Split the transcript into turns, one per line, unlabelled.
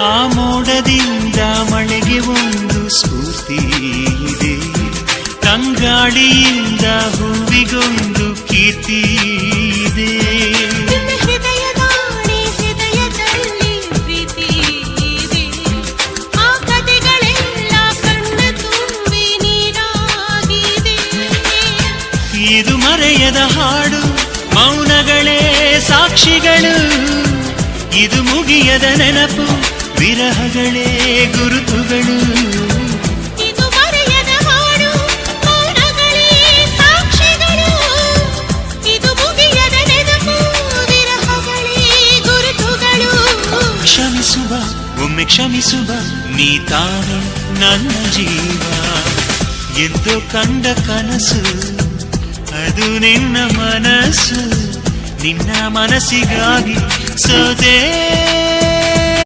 ಆ ಮೋಡದಿಂದ ಮಳೆಗೆ ಒಂದು ಸ್ಫೂರ್ತಿ ಇದೆ, ತಂಗಾಳಿಯಿಂದ ಹೂವಿಗೊಂದು ಕೀರ್ತಿ ಇದೆ.
ಹೃದಯದಲ್ಲಿ ಪ್ರೀತಿ ಇದೆ, ಆ ಕಥೆಗಳೆಲ್ಲ ಕಣ್ಣ ತುಂಬಿ ನೀರಾಗಿದೆ.
ಇದು ಮರೆಯದ ಹಾಡು, ಮೌನಗಳೇ ಸಾಕ್ಷಿಗಳು. ಇದು ಮುಗಿಯದ ನೆನಪು, ವಿರಹಗಳೇ ಗುರುತುಗಳು.
ಇದು ಮರೆಯದ ಹಾಡು, ಮೌನಗಳೇ ಸಾಕ್ಷಿಗಳು. ಇದು ಮುಗಿಯದ ನೆನಪು, ವಿರಹಗಳೇ ಗುರುತುಗಳು.
ಕ್ಷಮಿಸುವ, ಒಮ್ಮೆ ಕ್ಷಮಿಸುವ, ನೀ ತಾನೆ ನನ್ನ ಜೀವ. ಎಂದು ಕಂಡ ಕನಸು ಅದು ನಿನ್ನ ಮನಸ್ಸು, ನಿನ್ನ ಮನಸ್ಸಿಗಾಗಿ ಸೋದೆ.